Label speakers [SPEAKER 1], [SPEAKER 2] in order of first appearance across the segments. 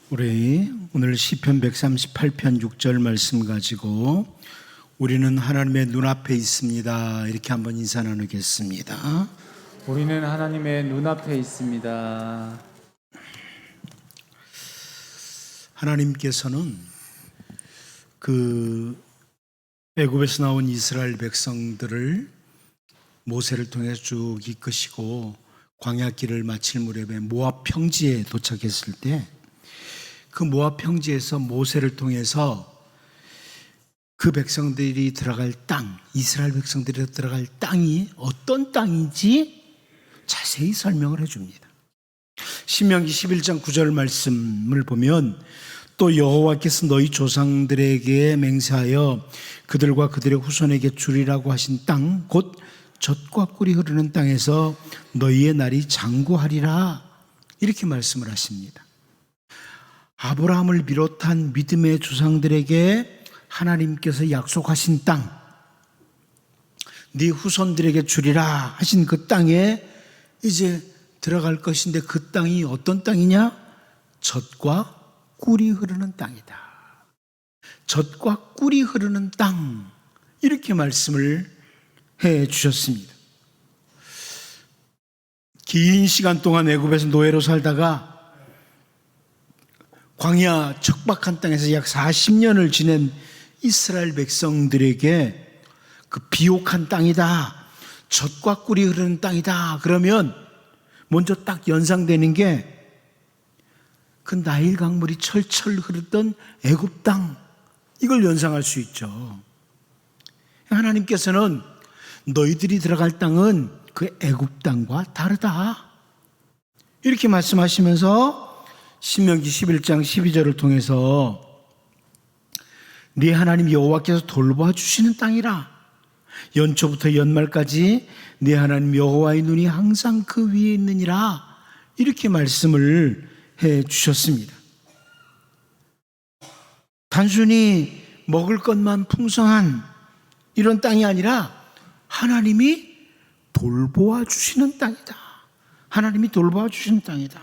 [SPEAKER 1] 우리 오늘 시편 138편 6절 말씀 가지고 우리는 하나님의 눈앞에 있습니다. 이렇게 한번 인사 나누겠습니다.
[SPEAKER 2] 우리는 하나님의 눈앞에 있습니다.
[SPEAKER 1] 하나님께서는 애굽에서 나온 이스라엘 백성들을 모세를 통해 쭉 이끄시고 광야길을 마칠 무렵에 모압 평지에 도착했을 때 그 모압 평지에서 모세를 통해서 그 백성들이 들어갈 땅, 이스라엘 백성들이 들어갈 땅이 어떤 땅인지 자세히 설명을 해줍니다. 신명기 11장 9절 말씀을 보면 또 여호와께서 너희 조상들에게 맹세하여 그들과 그들의 후손에게 주리라고 하신 땅 곧 젖과 꿀이 흐르는 땅에서 너희의 날이 장구하리라 이렇게 말씀을 하십니다. 아브라함을 비롯한 믿음의 조상들에게 하나님께서 약속하신 땅, 네 후손들에게 주리라 하신 그 땅에 이제 들어갈 것인데 그 땅이 어떤 땅이냐? 젖과 꿀이 흐르는 땅이다. 젖과 꿀이 흐르는 땅, 이렇게 말씀을 해 주셨습니다. 긴 시간 동안 애굽에서 노예로 살다가 광야 척박한 땅에서 약 40년을 지낸 이스라엘 백성들에게 그 비옥한 땅이다, 젖과 꿀이 흐르는 땅이다 그러면 먼저 딱 연상되는 게 그 나일 강물이 철철 흐르던 애굽 땅, 이걸 연상할 수 있죠. 하나님께서는 너희들이 들어갈 땅은 그 애굽 땅과 다르다 이렇게 말씀하시면서 신명기 11장 12절을 통해서 네 하나님 여호와께서 돌보아 주시는 땅이라. 연초부터 연말까지 네 하나님 여호와의 눈이 항상 그 위에 있느니라. 이렇게 말씀을 해 주셨습니다. 단순히 먹을 것만 풍성한 이런 땅이 아니라 하나님이 돌보아 주시는 땅이다. 하나님이 돌보아 주시는 땅이다.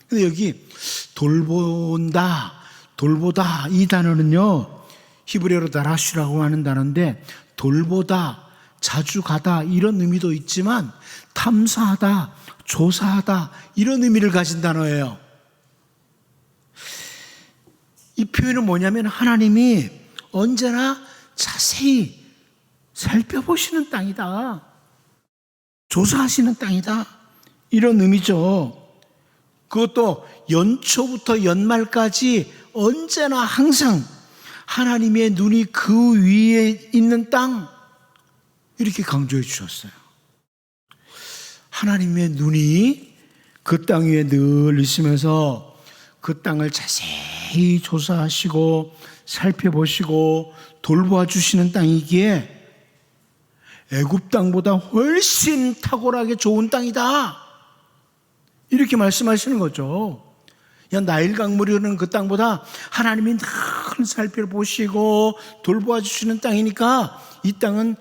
[SPEAKER 1] 근데 여기 돌본다, 돌보다 이 단어는요 히브리어로 다라슈라고 하는 단어인데 돌보다, 자주 가다 이런 의미도 있지만 탐사하다, 조사하다 이런 의미를 가진 단어예요. 이 표현은 뭐냐면 하나님이 언제나 자세히 살펴보시는 땅이다, 조사하시는 땅이다 이런 의미죠. 그것도 연초부터 연말까지 언제나 항상 하나님의 눈이 그 위에 있는 땅, 이렇게 강조해 주셨어요. 하나님의 눈이 그 땅 위에 늘 있으면서 그 땅을 자세히 조사하시고 살펴보시고 돌보아 주시는 땅이기에 애굽 땅보다 훨씬 탁월하게 좋은 땅이다 이렇게 말씀하시는 거죠. 나일 강물이 흐르는 그 땅보다 하나님이 늘 살펴보시고 돌보아 주시는 땅이니까 이 땅은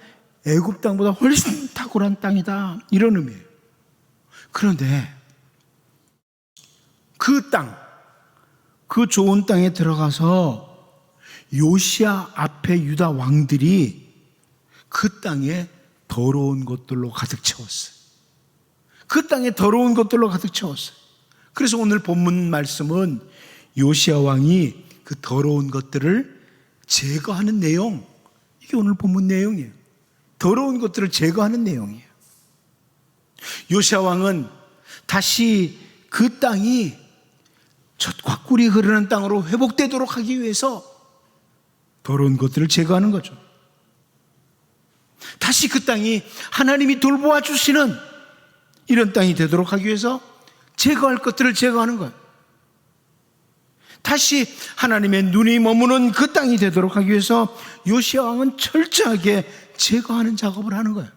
[SPEAKER 1] 애굽 땅보다 훨씬 탁월한 땅이다 이런 의미예요. 그런데 그 땅, 그 좋은 땅에 들어가서 요시야 앞에 유다 왕들이 그 땅에 더러운 것들로 가득 채웠어요. 그 땅에 더러운 것들로 가득 채웠어요. 그래서 오늘 본문 말씀은 요시야 왕이 그 더러운 것들을 제거하는 내용, 이게 오늘 본문 내용이에요. 더러운 것들을 제거하는 내용이에요. 요시야 왕은 다시 그 땅이 젖과 꿀이 흐르는 땅으로 회복되도록 하기 위해서 더러운 것들을 제거하는 거죠. 다시 그 땅이 하나님이 돌보아 주시는 이런 땅이 되도록 하기 위해서 제거할 것들을 제거하는 거예요. 다시 하나님의 눈이 머무는 그 땅이 되도록 하기 위해서 요시야 왕은 철저하게 제거하는 작업을 하는 거예요.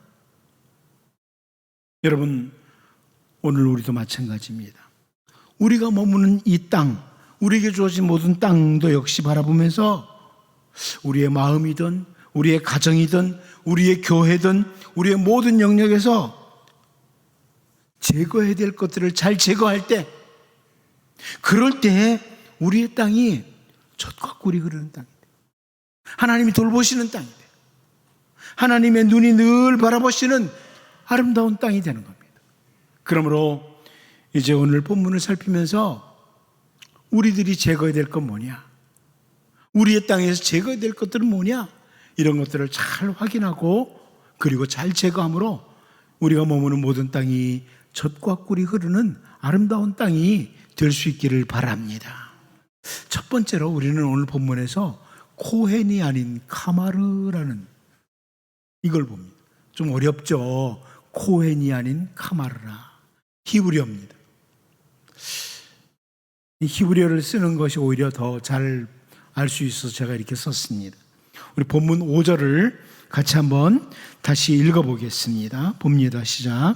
[SPEAKER 1] 여러분, 오늘 우리도 마찬가지입니다. 우리가 머무는 이 땅, 우리에게 주어진 모든 땅도 역시 바라보면서 우리의 마음이든 우리의 가정이든 우리의 교회든 우리의 모든 영역에서 제거해야 될 것들을 잘 제거할 때, 그럴 때 우리의 땅이 젖과 꿀이 흐르는 땅이 돼요. 하나님이 돌보시는 땅이 돼요. 하나님의 눈이 늘 바라보시는 아름다운 땅이 되는 겁니다. 그러므로 이제 오늘 본문을 살피면서 우리들이 제거해야 될 건 뭐냐? 우리의 땅에서 제거해야 될 것들은 뭐냐? 이런 것들을 잘 확인하고 그리고 잘 제거함으로 우리가 머무는 모든 땅이 젖과 꿀이 흐르는 아름다운 땅이 될 수 있기를 바랍니다. 첫 번째로 우리는 오늘 본문에서 코헨이 아닌 카마르라는 이걸 봅니다. 좀 어렵죠? 코헨이 아닌 카마르라. 히브리어입니다. 이 히브리어를 쓰는 것이 오히려 더 잘 알 수 있어서 제가 이렇게 썼습니다. 우리 본문 5절을 같이 한번 다시 읽어보겠습니다. 봅니다. 시작.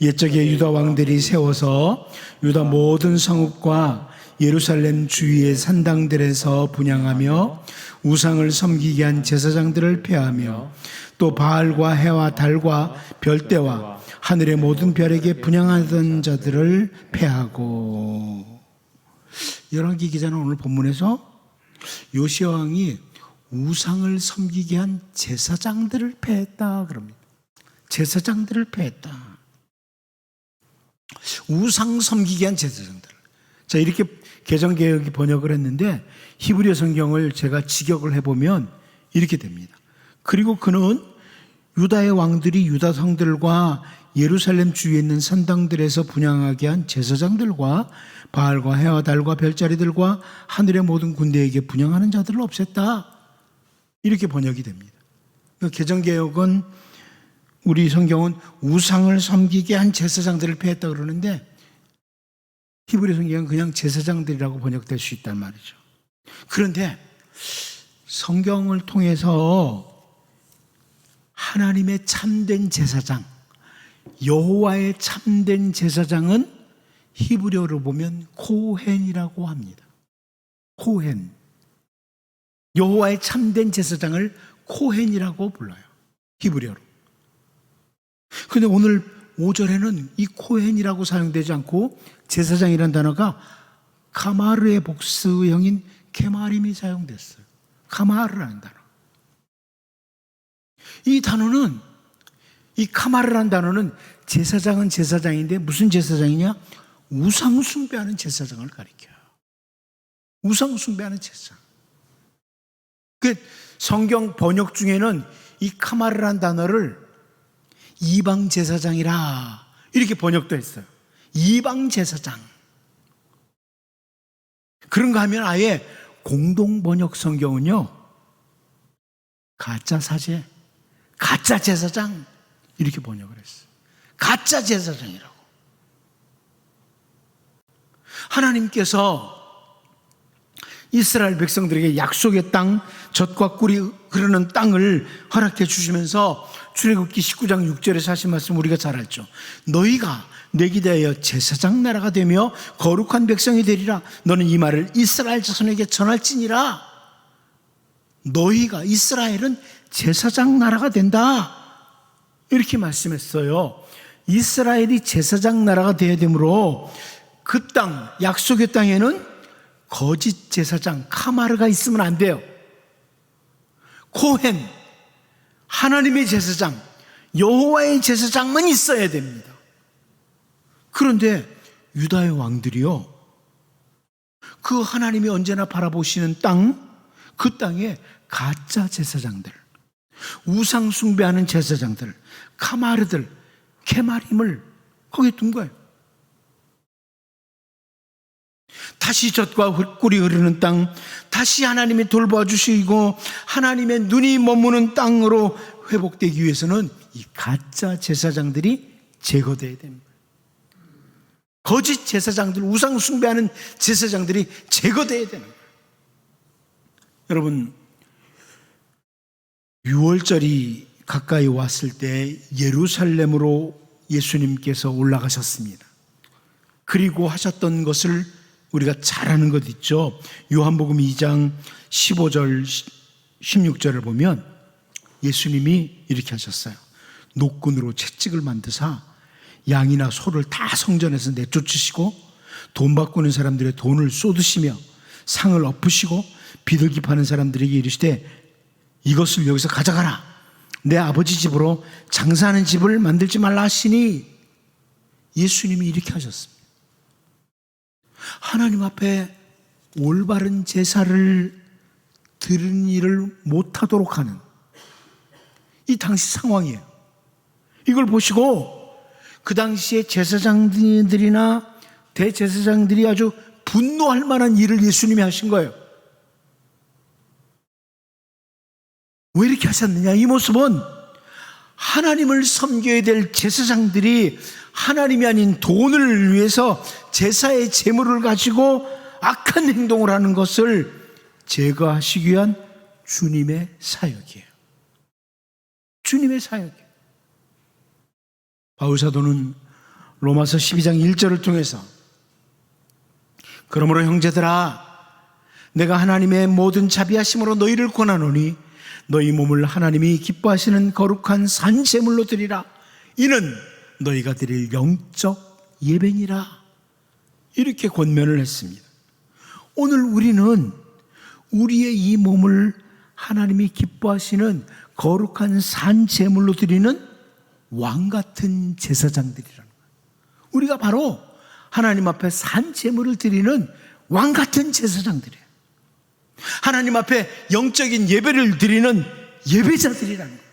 [SPEAKER 1] 옛적에 유다 왕들이 세워서 유다 모든 성읍과 예루살렘 주위의 산당들에서 분향하며 우상을 섬기게 한 제사장들을 폐하며 또 바알과 해와 달과 별대와 하늘의 모든 별에게 분향하던 자들을 폐하고. 열왕기 기자는 오늘 본문에서 요시야 왕이 우상을 섬기게 한 제사장들을 폐했다 그럽니다. 제사장들을 폐했다. 우상 섬기게 한 제사장들. 자, 이렇게 개정개혁이 번역을 했는데 히브리어 성경을 제가 직역을 해보면 이렇게 됩니다. 그리고 그는 유다의 왕들이 유다 성들과 예루살렘 주위에 있는 산당들에서 분향하게 한 제사장들과 바알과 해와 달과 별자리들과 하늘의 모든 군대에게 분향하는 자들을 없앴다. 이렇게 번역이 됩니다. 개정개혁은 우리 성경은 우상을 섬기게 한 제사장들을 폐했다 그러는데 히브리 성경은 그냥 제사장들이라고 번역될 수 있단 말이죠. 그런데 성경을 통해서 하나님의 참된 제사장, 여호와의 참된 제사장은 히브리어로 보면 코헨이라고 합니다. 코헨. 여호와의 참된 제사장을 코헨이라고 불러요. 히브리어로. 그런데 오늘 5절에는 이 코헨이라고 사용되지 않고 제사장이라는 단어가 카마르의 복수형인 케마림이 사용됐어요. 카마르라는 단어. 이 단어는, 이 카마르라는 단어는 제사장은 제사장인데 무슨 제사장이냐? 우상 숭배하는 제사장을 가리켜요. 우상 숭배하는 제사장. 그 성경 번역 중에는 이 카마르라는 단어를 이방 제사장이라 이렇게 번역도 했어요. 이방 제사장. 그런가 하면 아예 공동 번역 성경은요, 가짜 사제, 가짜 제사장 이렇게 번역을 했어요. 가짜 제사장이라고. 하나님께서 이스라엘 백성들에게 약속의 땅, 젖과 꿀이 흐르는 땅을 허락해 주시면서 출애굽기 19장 6절에서 하신 말씀 우리가 잘 알죠. 너희가 내게 대하여 제사장 나라가 되며 거룩한 백성이 되리라. 너는 이 말을 이스라엘 자손에게 전할지니라. 너희가, 이스라엘은 제사장 나라가 된다. 이렇게 말씀했어요. 이스라엘이 제사장 나라가 되어야 되므로 그 땅, 약속의 땅에는 거짓 제사장 카마르가 있으면 안 돼요. 코헨, 하나님의 제사장, 여호와의 제사장만 있어야 됩니다. 그런데 유다의 왕들이요, 그 하나님이 언제나 바라보시는 땅, 그 땅에 가짜 제사장들, 우상 숭배하는 제사장들, 카마르들, 케마림을 거기에 둔 거예요. 다시 젖과 꿀이 흐르는 땅, 다시 하나님이 돌봐주시고 하나님의 눈이 머무는 땅으로 회복되기 위해서는 이 가짜 제사장들이 제거되어야 됩니다. 거짓 제사장들, 우상 숭배하는 제사장들이 제거되어야 되는 거예요. 여러분, 6월절이 가까이 왔을 때 예루살렘으로 예수님께서 올라가셨습니다. 그리고 하셨던 것을 우리가 잘 아는 것 있죠. 요한복음 2장 15절 16절을 보면 예수님이 이렇게 하셨어요. 노끈으로 채찍을 만드사 양이나 소를 다 성전에서 내쫓으시고 돈 바꾸는 사람들의 돈을 쏟으시며 상을 엎으시고 비둘기 파는 사람들에게 이르시되 이것을 여기서 가져가라. 내 아버지 집으로 장사하는 집을 만들지 말라 하시니 예수님이 이렇게 하셨습니다. 하나님 앞에 올바른 제사를 드리는 일을 못하도록 하는 이 당시 상황이에요. 이걸 보시고 그 당시에 제사장들이나 대제사장들이 아주 분노할 만한 일을 예수님이 하신 거예요. 왜 이렇게 하셨느냐? 이 모습은 하나님을 섬겨야 될 제사장들이 하나님이 아닌 돈을 위해서 제사의 제물을 가지고 악한 행동을 하는 것을 제거하시기 위한 주님의 사역이에요. 주님의 사역이에요. 바울 사도는 로마서 12장 1절을 통해서 그러므로 형제들아 내가 하나님의 모든 자비하심으로 너희를 권하노니 너희 몸을 하나님이 기뻐하시는 거룩한 산제물로 드리라. 이는 너희가 드릴 영적 예배니라. 이렇게 권면을 했습니다. 오늘 우리는 우리의 이 몸을 하나님이 기뻐하시는 거룩한 산제물로 드리는 왕같은 제사장들이라는 거예요. 우리가 바로 하나님 앞에 산제물을 드리는 왕같은 제사장들이에요. 하나님 앞에 영적인 예배를 드리는 예배자들이라는 거예요.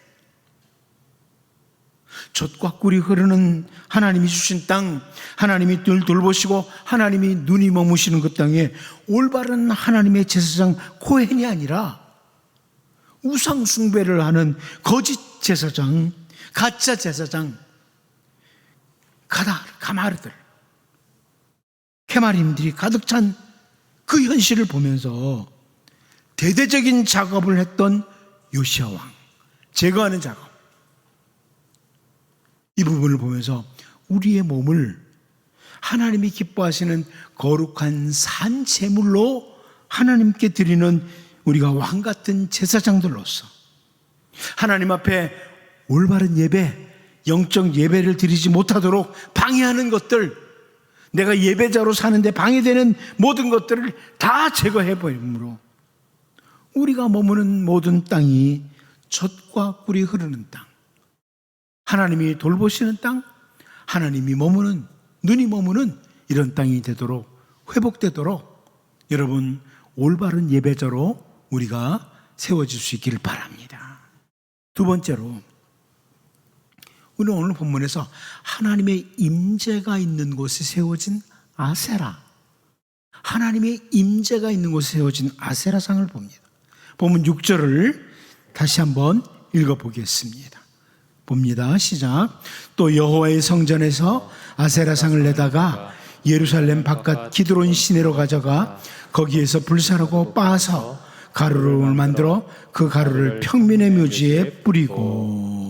[SPEAKER 1] 젖과 꿀이 흐르는 하나님이 주신 땅, 하나님이 늘 돌보시고 하나님이 눈이 머무시는 그 땅에 올바른 하나님의 제사장 코헨이 아니라 우상 숭배를 하는 거짓 제사장, 가짜 제사장, 가마르들, 캐마림들이 가득 찬 그 현실을 보면서 대대적인 작업을 했던 요시야 왕, 제거하는 작업, 이 부분을 보면서 우리의 몸을 하나님이 기뻐하시는 거룩한 산제물로 하나님께 드리는 우리가 왕같은 제사장들로서 하나님 앞에 올바른 예배, 영적 예배를 드리지 못하도록 방해하는 것들, 내가 예배자로 사는데 방해되는 모든 것들을 다 제거해버림으로 우리가 머무는 모든 땅이 젖과 꿀이 흐르는 땅, 하나님이 돌보시는 땅, 하나님이 머무는, 눈이 머무는 이런 땅이 되도록, 회복되도록 여러분 올바른 예배자로 우리가 세워질 수 있기를 바랍니다. 두 번째로, 우리는 오늘 본문에서 하나님의 임재가 있는 곳에 세워진 아세라, 하나님의 임재가 있는 곳에 세워진 아세라상을 봅니다. 본문 6절을 다시 한번 읽어보겠습니다. 봅니다. 시작. 또 여호와의 성전에서 아세라상을 내다가 예루살렘 바깥 기드론 시내로 가져가 거기에서 불사르고 빻아서 가루를 만들어 그 가루를 평민의 묘지에 뿌리고.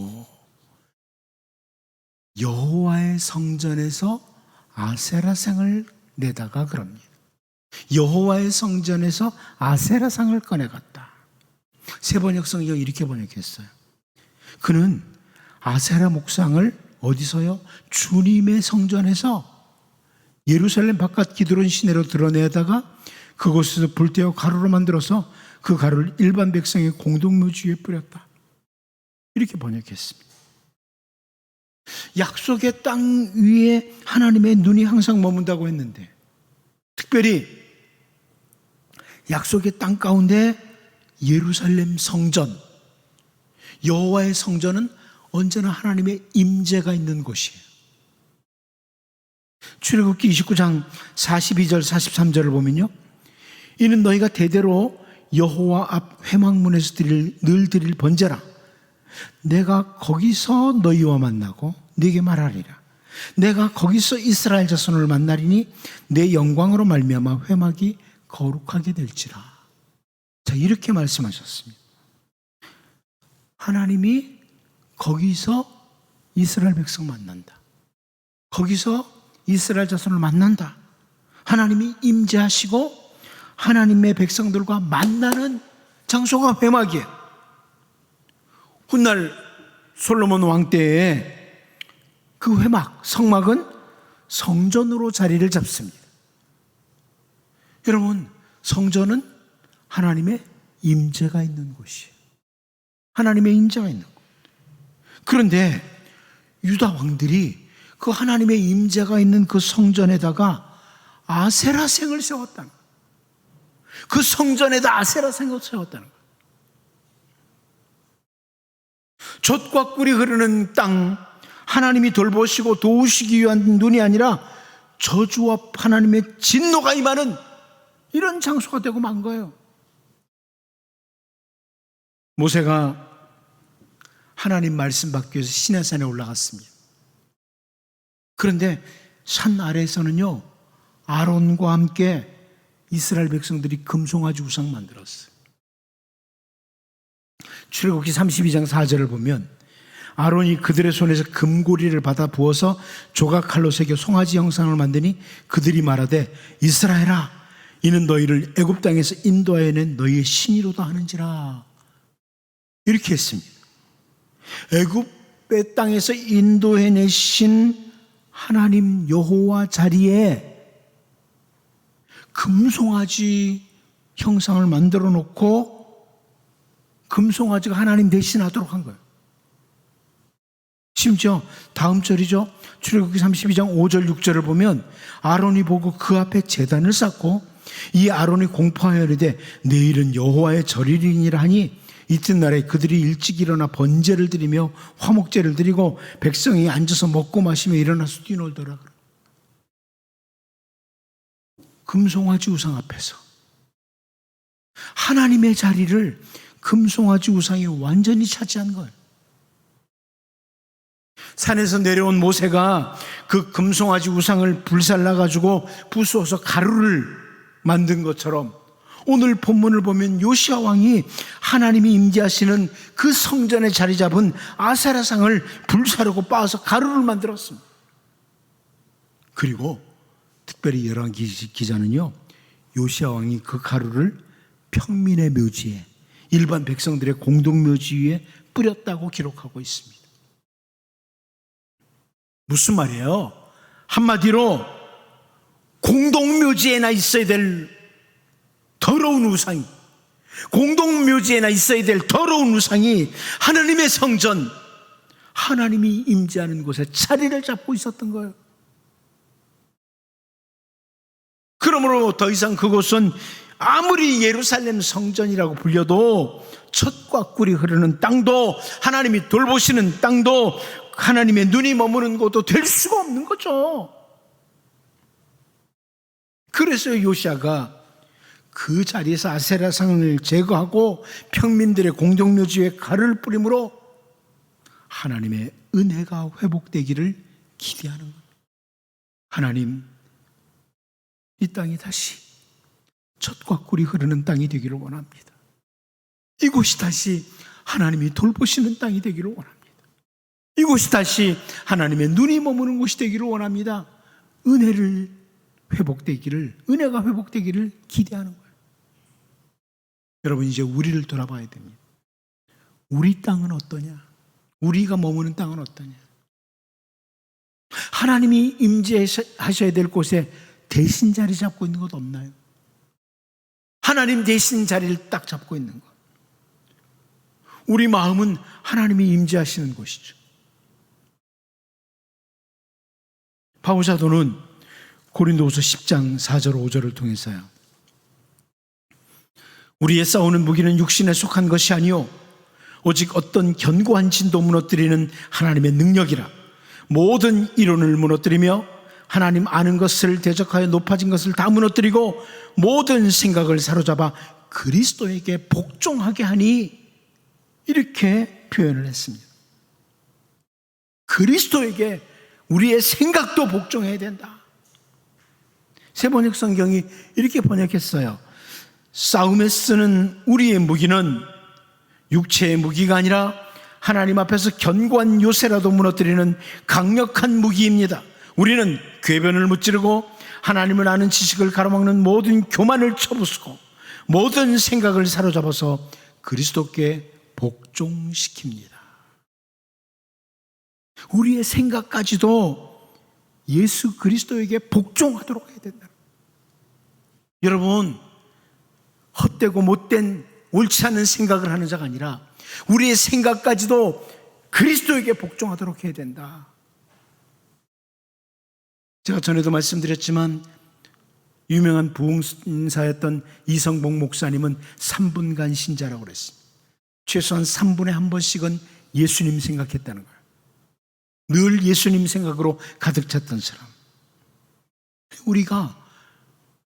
[SPEAKER 1] 여호와의 성전에서 아세라상을 내다가 그럽니다. 여호와의 성전에서 아세라상을 꺼내갔다. 세번역 성경 이렇게 번역했어요. 그는 아세라 목상을 어디서요? 주님의 성전에서 예루살렘 바깥 기드론 시내로 드러내다가 그곳에서 불태워 가루로 만들어서 그 가루를 일반 백성의 공동묘지에 뿌렸다. 이렇게 번역했습니다. 약속의 땅 위에 하나님의 눈이 항상 머문다고 했는데, 특별히 약속의 땅 가운데 예루살렘 성전, 여호와의 성전은 언제나 하나님의 임재가 있는 곳이에요. 출애굽기 29장 42절 43절을 보면요, 이는 너희가 대대로 여호와 앞 회막문에서 늘 드릴 번제라. 내가 거기서 너희와 만나고 네게 말하리라. 내가 거기서 이스라엘 자손을 만나리니 내 영광으로 말미암아 회막이 거룩하게 될지라. 자, 이렇게 말씀하셨습니다. 하나님이 거기서 이스라엘 백성 만난다. 거기서 이스라엘 자손을 만난다. 하나님이 임재하시고 하나님의 백성들과 만나는 장소가 회막이에요. 훗날 솔로몬 왕 때에 그 회막, 성막은 성전으로 자리를 잡습니다. 여러분, 성전은 하나님의 임재가 있는 곳이에요. 하나님의 임재가 있는 곳. 그런데 유다 왕들이 그 하나님의 임재가 있는 그 성전에다가 아세라생을 세웠다는 거예요. 그 성전에다 아세라생을 세웠다는 거예요. 젖과 꿀이 흐르는 땅, 하나님이 돌보시고 도우시기 위한 눈이 아니라 저주와 하나님의 진노가 임하는 이런 장소가 되고 만 거예요. 모세가 하나님 말씀 받기 위해서 시내산에 올라갔습니다. 그런데 산 아래에서는요, 아론과 함께 이스라엘 백성들이 금송아지 우상 만들었어요. 출애굽기 32장 4절을 보면 아론이 그들의 손에서 금고리를 받아 부어서 조각칼로 새겨 송아지 형상을 만드니 그들이 말하되 이스라엘아, 이는 너희를 애굽 땅에서 인도하여 낸 너희의 신이로다 하는지라. 이렇게 했습니다. 애굽의 땅에서 인도해내신 하나님 여호와 자리에 금송아지 형상을 만들어 놓고 금송아지가 하나님 대신하도록 한 거예요. 심지어 다음 절이죠. 출애굽기 32장 5절 6절을 보면 아론이 보고 그 앞에 제단을 쌓고 이 아론이 공포하여 이르되 내일은 여호와의 절일이니라 하니 이튿날에 그들이 일찍 일어나 번제를 드리며 화목제를 드리고 백성이 앉아서 먹고 마시며 일어나서 뛰놀더라. 금송아지 우상 앞에서 하나님의 자리를 금송아지 우상이 완전히 차지한 거예요. 산에서 내려온 모세가 그 금송아지 우상을 불살라가지고 부수어서 가루를 만든 것처럼 오늘 본문을 보면 요시야 왕이 하나님이 임재하시는 그 성전에 자리 잡은 아세라상을 불사르고 빻아서 가루를 만들었습니다. 그리고 특별히 열왕기 기자는요, 요시야 왕이 그 가루를 평민의 묘지에, 일반 백성들의 공동묘지 위에 뿌렸다고 기록하고 있습니다. 무슨 말이에요? 한마디로 공동묘지에나 있어야 될 더러운 우상이, 공동묘지에나 있어야 될 더러운 우상이 하나님의 성전, 하나님이 임재하는 곳에 자리를 잡고 있었던 거예요. 그러므로 더 이상 그곳은 아무리 예루살렘 성전이라고 불려도 젖과 꿀이 흐르는 땅도, 하나님이 돌보시는 땅도, 하나님의 눈이 머무는 곳도 될 수가 없는 거죠. 그래서 요시아가 그 자리에서 아세라상을 제거하고 평민들의 공동묘지에 가루를 뿌림으로 하나님의 은혜가 회복되기를 기대하는 겁니다. 하나님, 이 땅이 다시 젖과 꿀이 흐르는 땅이 되기를 원합니다. 이곳이 다시 하나님이 돌보시는 땅이 되기를 원합니다. 이곳이 다시 하나님의 눈이 머무는 곳이 되기를 원합니다. 은혜가 회복되기를 기대하는 거예요. 여러분, 이제 우리를 돌아봐야 됩니다. 우리 땅은 어떠냐? 우리가 머무는 땅은 어떠냐? 하나님이 임재하셔야 될 곳에 대신 자리 잡고 있는 것 없나요? 하나님 대신 자리를 딱 잡고 있는 것. 우리 마음은 하나님이 임재하시는 곳이죠. 바울 사도는 고린도후서 10장 4절 5절을 통해서요, 우리의 싸우는 무기는 육신에 속한 것이 아니요 오직 어떤 견고한 진도 무너뜨리는 하나님의 능력이라. 모든 이론을 무너뜨리며 하나님 아는 것을 대적하여 높아진 것을 다 무너뜨리고 모든 생각을 사로잡아 그리스도에게 복종하게 하니, 이렇게 표현을 했습니다. 그리스도에게 우리의 생각도 복종해야 된다. 세번역 성경이 이렇게 번역했어요. 싸움에 쓰는 우리의 무기는 육체의 무기가 아니라 하나님 앞에서 견고한 요새라도 무너뜨리는 강력한 무기입니다. 우리는 궤변을 무찌르고 하나님을 아는 지식을 가로막는 모든 교만을 쳐부수고 모든 생각을 사로잡아서 그리스도께 복종시킵니다. 우리의 생각까지도 예수 그리스도에게 복종하도록 해야 된다. 여러분, 헛되고 못된 옳지 않은 생각을 하는 자가 아니라 우리의 생각까지도 그리스도에게 복종하도록 해야 된다. 제가 전에도 말씀드렸지만 유명한 부흥사였던 이성복 목사님은 3분간 신자라고 그랬습니다. 최소한 3분에 한 번씩은 예수님 생각했다는 거예요. 늘 예수님 생각으로 가득 찼던 사람. 우리가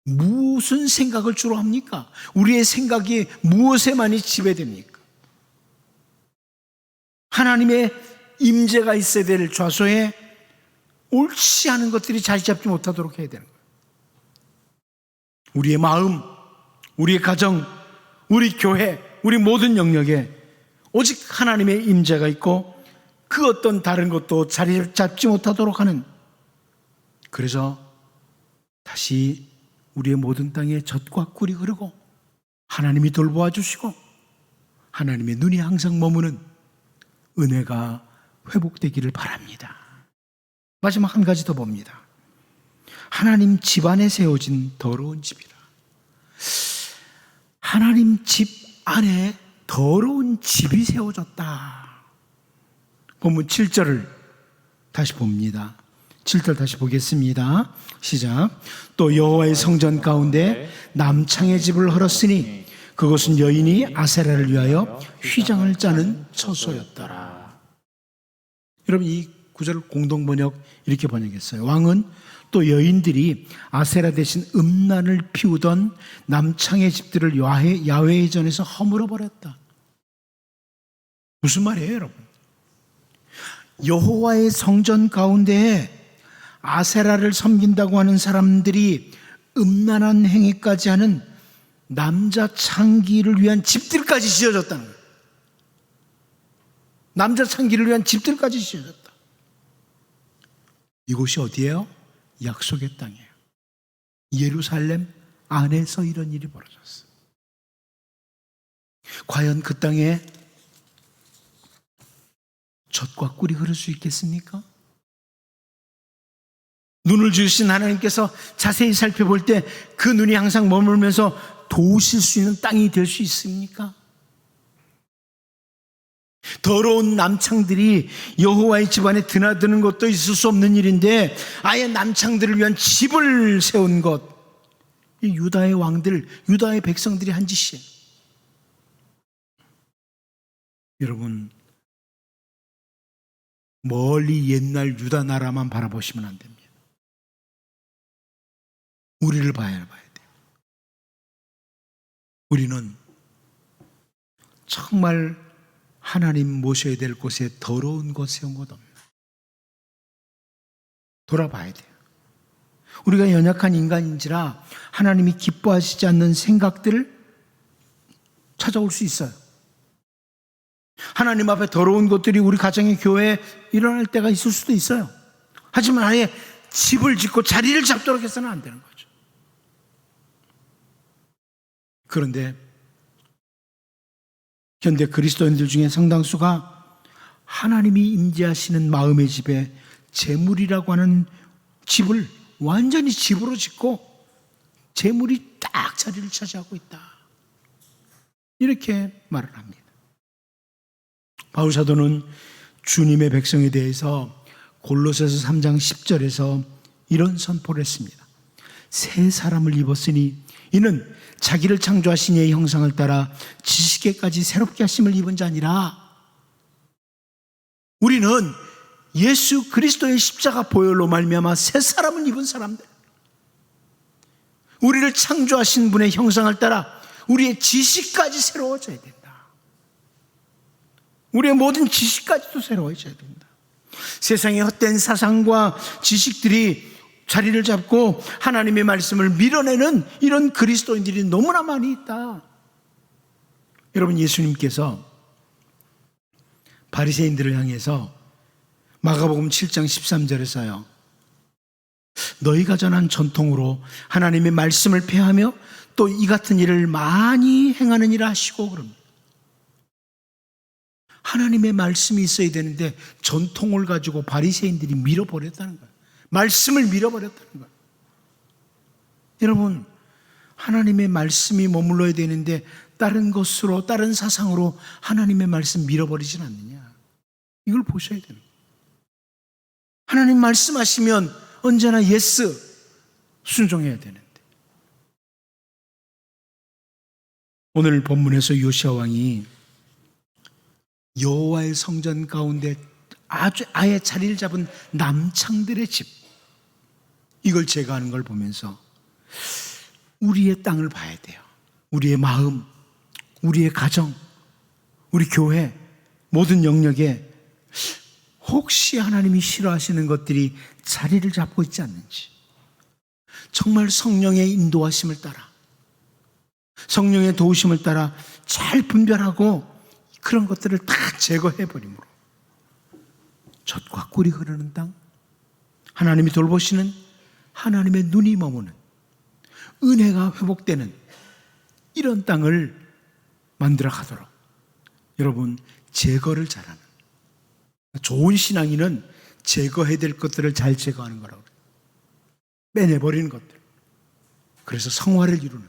[SPEAKER 1] 무슨 생각을 주로 합니까? 우리의 생각이 무엇에 많이 지배됩니까? 하나님의 임재가 있어야 될 좌소에 옳지 않은 것들이 자리 잡지 못하도록 해야 되는 거예요. 우리의 마음, 우리의 가정, 우리 교회, 우리 모든 영역에 오직 하나님의 임재가 있고 그 어떤 다른 것도 자리를 잡지 못하도록 하는, 그래서 다시 우리의 모든 땅에 젖과 꿀이 흐르고 하나님이 돌보아 주시고 하나님의 눈이 항상 머무는 은혜가 회복되기를 바랍니다. 마지막 한 가지 더 봅니다. 하나님 집 안에 세워진 더러운 집이라. 하나님 집 안에 더러운 집이 세워졌다. 본문 7절을 다시 봅니다. 7절 다시 보겠습니다. 시작. 또 여호와의 성전 가운데 남창의 집을 헐었으니 그것은 여인이 아세라를 위하여 휘장을 짜는 처소였더라. 여러분, 이 구절을 공동번역 이렇게 번역했어요. 왕은 또 여인들이 아세라 대신 음란을 피우던 남창의 집들을 야훼의 전에서 허물어 버렸다. 무슨 말이에요, 여러분? 여호와의 성전 가운데에 아세라를 섬긴다고 하는 사람들이 음란한 행위까지 하는 남자 창기를 위한 집들까지 지어졌다는 거예요. 남자 창기를 위한 집들까지 지어졌다. 이곳이 어디예요? 약속의 땅이에요. 예루살렘 안에서 이런 일이 벌어졌어요. 과연 그 땅에 젖과 꿀이 흐를 수 있겠습니까? 눈을 주신 하나님께서 자세히 살펴볼 때 그 눈이 항상 머물면서 도우실 수 있는 땅이 될 수 있습니까? 더러운 남창들이 여호와의 집 안에 드나드는 것도 있을 수 없는 일인데 아예 남창들을 위한 집을 세운 것, 이 유다의 왕들, 유다의 백성들이 한 짓이에요. 여러분, 멀리 옛날 유다 나라만 바라보시면 안 됩니다. 우리를 봐야 돼요. 우리는 정말 하나님 모셔야 될 곳에 더러운 곳 세운 것 없나? 돌아봐야 돼요. 우리가 연약한 인간인지라 하나님이 기뻐하시지 않는 생각들을 찾아올 수 있어요. 하나님 앞에 더러운 것들이 우리 가정의 교회에 일어날 때가 있을 수도 있어요. 하지만 아예 집을 짓고 자리를 잡도록 해서는 안 되는 거죠. 그런데 현대 그리스도인들 중에 상당수가 하나님이 임재하시는 마음의 집에 재물이라고 하는 집을 완전히 집으로 짓고 재물이 딱 자리를 차지하고 있다. 이렇게 말을 합니다. 바울 사도는 주님의 백성에 대해서 골로새서 3장 10절에서 이런 선포를 했습니다. 새 사람을 입었으니 이는 자기를 창조하신 이의 형상을 따라 지식에까지 새롭게 하심을 입은 자니라. 우리는 예수 그리스도의 십자가 보혈로 말미암아 새 사람을 입은 사람들, 우리를 창조하신 분의 형상을 따라 우리의 지식까지 새로워져야 된다. 우리의 모든 지식까지도 새로워져야 된다. 세상의 헛된 사상과 지식들이 자리를 잡고 하나님의 말씀을 밀어내는 이런 그리스도인들이 너무나 많이 있다. 여러분, 예수님께서 바리새인들을 향해서 마가복음 7장 13절에서요, 너희가 전한 전통으로 하나님의 말씀을 폐하며 또 이 같은 일을 많이 행하느니라 하시고 그럽니다. 하나님의 말씀이 있어야 되는데 전통을 가지고 바리새인들이 밀어버렸다는 거예요. 말씀을 밀어버렸다는 거예요. 여러분, 하나님의 말씀이 머물러야 되는데 다른 것으로, 다른 사상으로 하나님의 말씀 밀어버리진 않느냐. 이걸 보셔야 되는 거예요. 하나님 말씀하시면 언제나 예스, 순종해야 되는데. 오늘 본문에서 요시아 왕이 여호와의 성전 가운데 아예 자리를 잡은 남창들의 집, 이걸 제거하는 걸 보면서 우리의 땅을 봐야 돼요. 우리의 마음, 우리의 가정, 우리 교회, 모든 영역에 혹시 하나님이 싫어하시는 것들이 자리를 잡고 있지 않는지, 정말 성령의 인도하심을 따라, 성령의 도우심을 따라 잘 분별하고 그런 것들을 다 제거해버림으로 젖과 꿀이 흐르는 땅, 하나님이 돌보시는, 하나님의 눈이 머무는, 은혜가 회복되는 이런 땅을 만들어 가도록 여러분 제거를 잘하는, 좋은 신앙인은 제거해야 될 것들을 잘 제거하는 거라고 그래요. 빼내버리는 것들. 그래서 성화를 이루는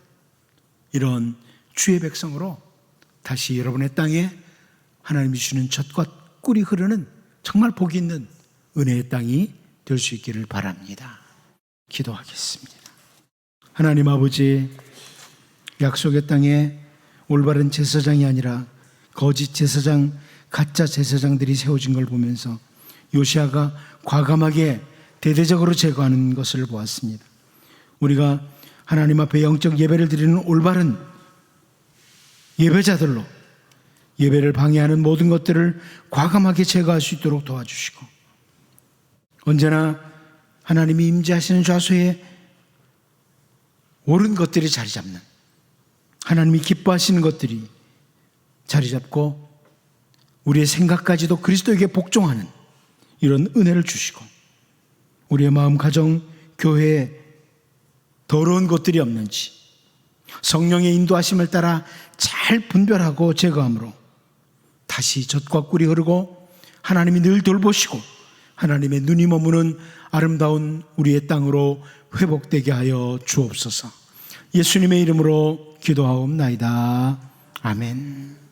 [SPEAKER 1] 이런 주의 백성으로 다시 여러분의 땅에 하나님이 주시는 젖과 꿀이 흐르는 정말 복이 있는 은혜의 땅이 될 수 있기를 바랍니다. 기도하겠습니다. 하나님 아버지, 약속의 땅에 올바른 제사장이 아니라 거짓 제사장, 가짜 제사장들이 세워진 걸 보면서 요시아가 과감하게 대대적으로 제거하는 것을 보았습니다. 우리가 하나님 앞에 영적 예배를 드리는 올바른 예배자들로 예배를 방해하는 모든 것들을 과감하게 제거할 수 있도록 도와주시고, 언제나 하나님이 임재하시는 좌소에 옳은 것들이 자리 잡는, 하나님이 기뻐하시는 것들이 자리 잡고 우리의 생각까지도 그리스도에게 복종하는 이런 은혜를 주시고, 우리의 마음, 가정, 교회에 더러운 것들이 없는지 성령의 인도하심을 따라 잘 분별하고 제거함으로 다시 젖과 꿀이 흐르고 하나님이 늘 돌보시고 하나님의 눈이 머무는 아름다운 우리의 땅으로 회복되게 하여 주옵소서. 예수님의 이름으로 기도하옵나이다. 아멘.